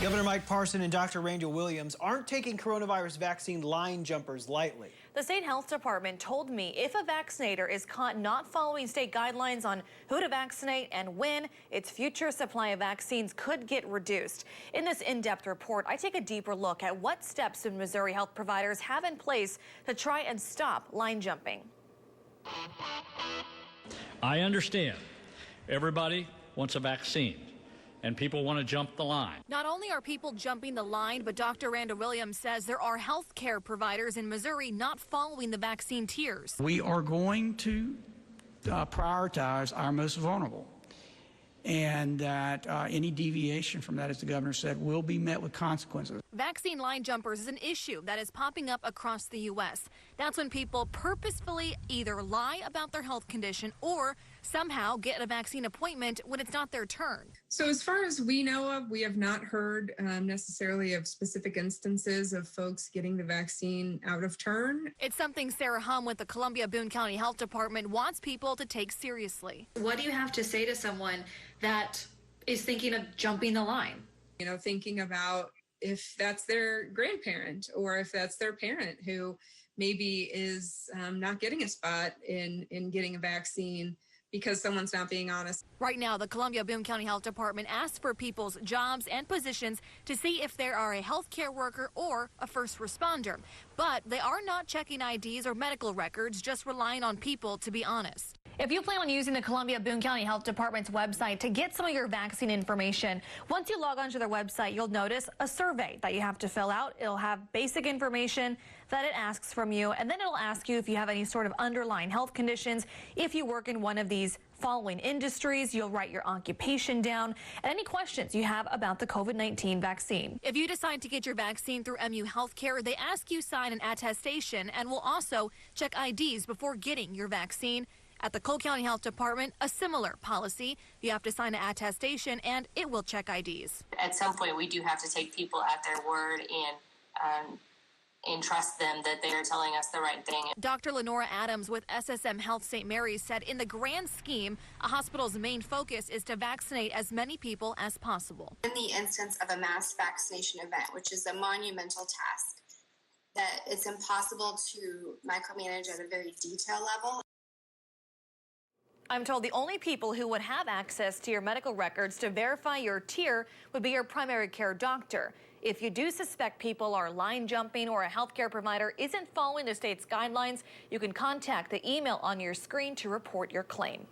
Governor Mike Parson and Dr. Randall Williams aren't taking coronavirus vaccine line jumpers lightly. The state health department told me if a vaccinator is caught not following state guidelines on who to vaccinate and when, its future supply of vaccines could get reduced. In this in-depth report, I take a deeper look at what steps Missouri health providers have in place to try and stop line jumping. I understand everybody wants a vaccine, and people want to jump the line. Not only are people jumping the line, but Dr. Randall Williams says there are health care providers in Missouri not following the vaccine tiers. We are going to prioritize our most vulnerable, and that any deviation from that, as the governor said, will be met with consequences. Vaccine line jumpers is an issue that is popping up across the U.S. That's when people purposefully either lie about their health condition or somehow get a vaccine appointment when it's not their turn. So as far as we know of, we have not heard necessarily of specific instances of folks getting the vaccine out of turn. It's something Sarah Hum with the Columbia-Boone County Health Department wants people to take seriously. What do you have to say to someone that is thinking of jumping the line? You know, thinking about if that's their grandparent or if that's their parent who maybe is not getting a spot in getting a vaccine because someone's not being honest. Right now, the Columbia-Boone County Health Department asks for people's jobs and positions to see if they are a healthcare worker or a first responder. But they are not checking IDs or medical records, just relying on people to be honest. If you plan on using the Columbia-Boone County Health Department's website to get some of your vaccine information, once you log onto their website, you'll notice a survey that you have to fill out. It'll have basic information that it asks from you, and then it'll ask you if you have any sort of underlying health conditions. If you work in one of these following industries, you'll write your occupation down and any questions you have about the COVID-19 vaccine. If you decide to get your vaccine through MU Healthcare, they ask you sign an attestation and will also check IDs before getting your vaccine. At the Cole County Health Department, a similar policy. You have to sign an attestation and it will check IDs. At some point, we do have to take people at their word and trust them that they are telling us the right thing. Dr. Lenora Adams with SSM Health St. Mary's said in the grand scheme, a hospital's main focus is to vaccinate as many people as possible. In the instance of a mass vaccination event, which is a monumental task that it's impossible to micromanage at a very detailed level. I'm told the only people who would have access to your medical records to verify your tier would be your primary care doctor. If you do suspect people are line jumping or a healthcare provider isn't following the state's guidelines, you can contact the email on your screen to report your claim.